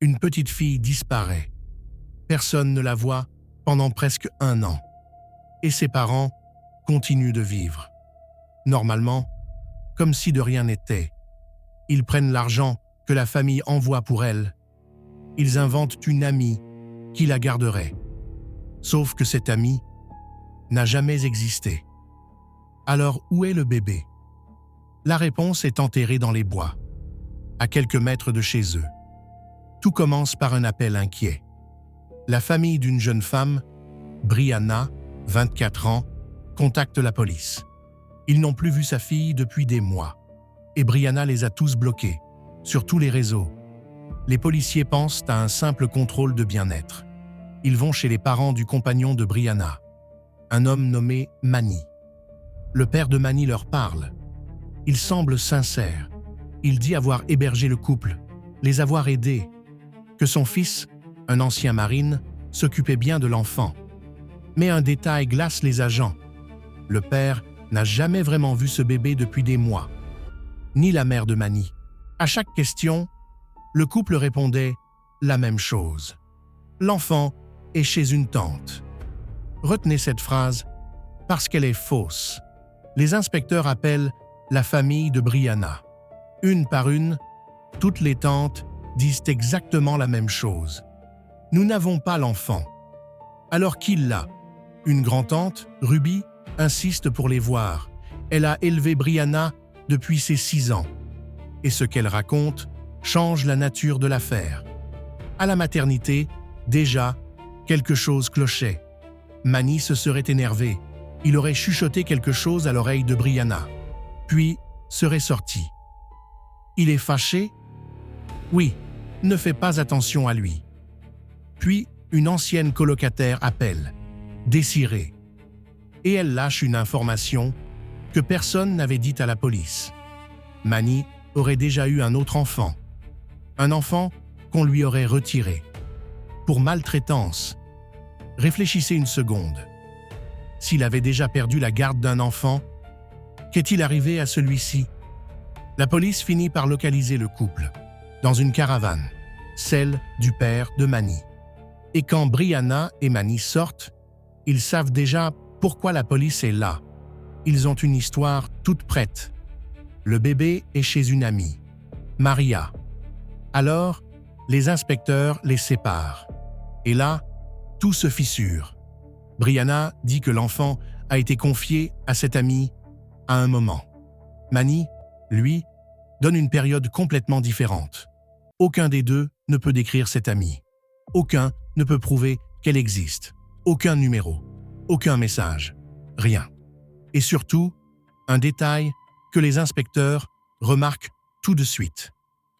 Une petite fille disparaît. Personne ne la voit pendant presque 1 an. Et ses parents continuent de vivre. Normalement, comme si de rien n'était. Ils prennent l'argent que la famille envoie pour elle. Ils inventent une amie qui la garderait. Sauf que cette amie n'a jamais existé. Alors où est le bébé? La réponse est enterrée dans les bois, à quelques mètres de chez eux. Tout commence par un appel inquiet. La famille d'une jeune femme, Brianna, 24 ans, contacte la police. Ils n'ont plus vu sa fille depuis des mois. Et Brianna les a tous bloqués, sur tous les réseaux. Les policiers pensent à un simple contrôle de bien-être. Ils vont chez les parents du compagnon de Brianna, un homme nommé Manny. Le père de Manny leur parle. Il semble sincère. Il dit avoir hébergé le couple, les avoir aidés, que son fils, un ancien marine, s'occupait bien de l'enfant. Mais un détail glace les agents. Le père n'a jamais vraiment vu ce bébé depuis des mois, ni la mère de Manny. À chaque question, le couple répondait la même chose. L'enfant est chez une tante. Retenez cette phrase parce qu'elle est fausse. Les inspecteurs appellent la famille de Brianna. Une par une, toutes les tantes disent exactement la même chose. Nous n'avons pas l'enfant. Alors qui l'a? Une grand-tante, Ruby, insiste pour les voir. Elle a élevé Brianna depuis ses 6 ans. Et ce qu'elle raconte change la nature de l'affaire. À la maternité, déjà, quelque chose clochait. Manny se serait énervé. Il aurait chuchoté quelque chose à l'oreille de Brianna, puis serait sorti. Il est fâché? Oui, ne fais pas attention à lui. Puis, une ancienne colocataire appelle, Désirée, et elle lâche une information que personne n'avait dite à la police. Manny aurait déjà eu un autre enfant. Un enfant qu'on lui aurait retiré. Pour maltraitance. Réfléchissez une seconde. S'il avait déjà perdu la garde d'un enfant, qu'est-il arrivé à celui-ci? La police finit par localiser le couple, dans une caravane, celle du père de Manny. Et quand Brianna et Manny sortent, ils savent déjà pourquoi la police est là. Ils ont une histoire toute prête. Le bébé est chez une amie, Maria. Alors, les inspecteurs les séparent. Et là, tout se fissure. Brianna dit que l'enfant a été confié à cette amie à un moment. Manny, lui, donne une période complètement différente. Aucun des deux ne peut décrire cette amie. Aucun ne peut prouver qu'elle existe. Aucun numéro, aucun message, rien. Et surtout, un détail que les inspecteurs remarquent tout de suite.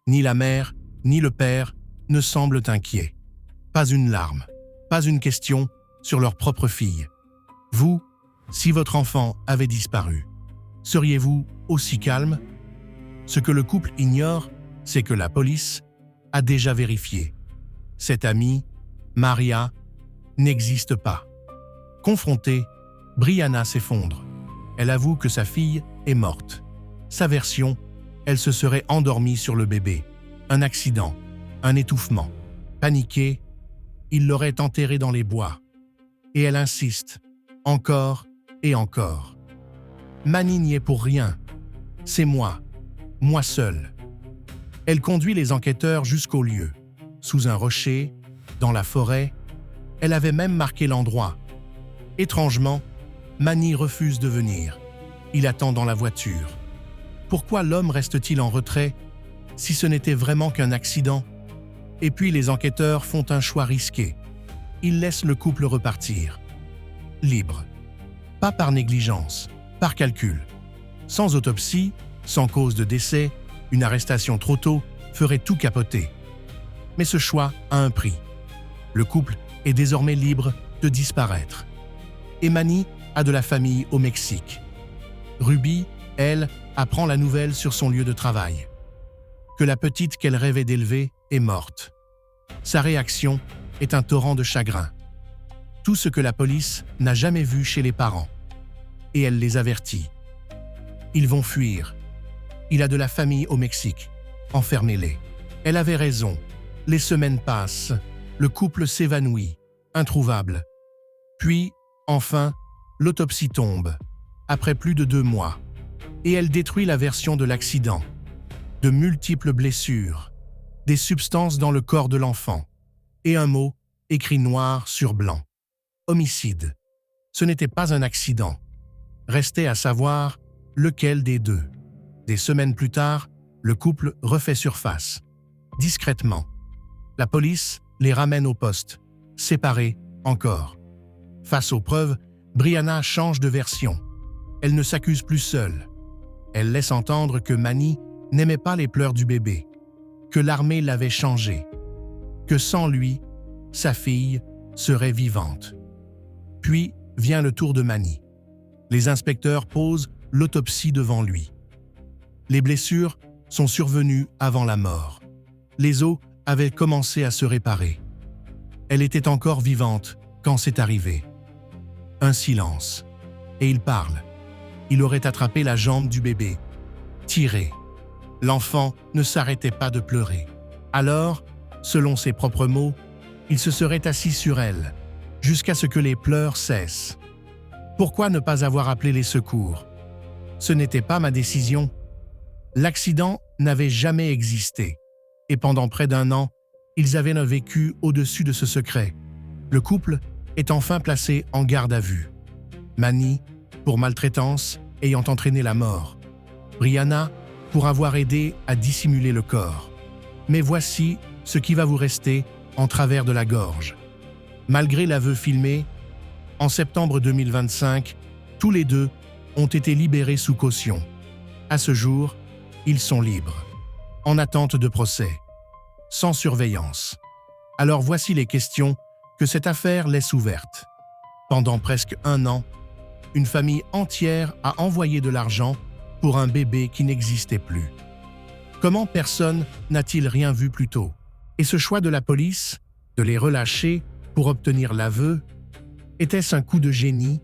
Ni la mère, ni le père ne semblent inquiets. Pas une larme, pas une question sur leur propre fille. Vous, si votre enfant avait disparu, seriez-vous aussi calme? Ce que le couple ignore, c'est que la police a déjà vérifié. Cette amie, Maria, n'existe pas. Confrontée, Brianna s'effondre. Elle avoue que sa fille est morte. Sa version, elle se serait endormie sur le bébé. Un accident, un étouffement. Paniquée, il l'aurait enterrée dans les bois. Et elle insiste, encore et encore. Manny n'y est pour rien. C'est moi seule. Elle conduit les enquêteurs jusqu'au lieu. Sous un rocher, dans la forêt, elle avait même marqué l'endroit. Étrangement, Manny refuse de venir. Il attend dans la voiture. Pourquoi l'homme reste-t-il en retrait si ce n'était vraiment qu'un accident? Et puis les enquêteurs font un choix risqué. Ils laissent le couple repartir. Libre. Pas par négligence, par calcul. Sans autopsie, sans cause de décès, une arrestation trop tôt ferait tout capoter. Mais ce choix a un prix. Le couple est désormais libre de disparaître. Et Manny a de la famille au Mexique. Ruby, elle, apprend la nouvelle sur son lieu de travail. Que la petite qu'elle rêvait d'élever est morte. Sa réaction est un torrent de chagrin. Tout ce que la police n'a jamais vu chez les parents. Et elle les avertit. Ils vont fuir. Il a de la famille au Mexique. Enfermez-les. Elle avait raison. Les semaines passent, le couple s'évanouit, introuvable. Puis, enfin, l'autopsie tombe, après plus de 2 mois, et elle détruit la version de l'accident. De multiples blessures, des substances dans le corps de l'enfant, et un mot écrit noir sur blanc. Homicide. Ce n'était pas un accident. Restait à savoir lequel des deux. Des semaines plus tard, le couple refait surface. Discrètement. La police les ramène au poste, séparés encore. Face aux preuves, Brianna change de version. Elle ne s'accuse plus seule. Elle laisse entendre que Manny n'aimait pas les pleurs du bébé, que l'armée l'avait changé, que sans lui, sa fille serait vivante. Puis vient le tour de Manny. Les inspecteurs posent l'autopsie devant lui. Les blessures sont survenues avant la mort. Les os avaient commencé à se réparer. Elle était encore vivante quand c'est arrivé. Un silence. Et il parle. Il aurait attrapé la jambe du bébé. Tiré. L'enfant ne s'arrêtait pas de pleurer. Alors, selon ses propres mots, il se serait assis sur elle, jusqu'à ce que les pleurs cessent. Pourquoi ne pas avoir appelé les secours? Ce n'était pas ma décision. L'accident n'avait jamais existé. Et pendant près d'1 an, ils avaient vécu au-dessus de ce secret. Le couple est enfin placé en garde à vue. Manny, pour maltraitance, ayant entraîné la mort. Brianna, pour avoir aidé à dissimuler le corps. Mais voici ce qui va vous rester en travers de la gorge. Malgré l'aveu filmé, en septembre 2025, tous les deux ont été libérés sous caution. À ce jour, ils sont libres, en attente de procès, sans surveillance. Alors voici les questions que cette affaire laisse ouvertes. Pendant presque 1 an, une famille entière a envoyé de l'argent pour un bébé qui n'existait plus. Comment personne n'a-t-il rien vu plus tôt? Et ce choix de la police, de les relâcher pour obtenir l'aveu, était-ce un coup de génie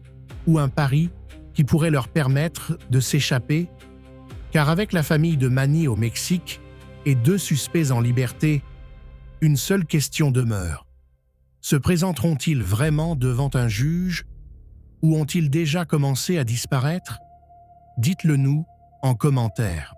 ou un pari qui pourrait leur permettre de s'échapper? Car avec la famille de Manny au Mexique et 2 suspects en liberté, une seule question demeure. Se présenteront-ils vraiment devant un juge ou ont-ils déjà commencé à disparaître? Dites-le nous en commentaire.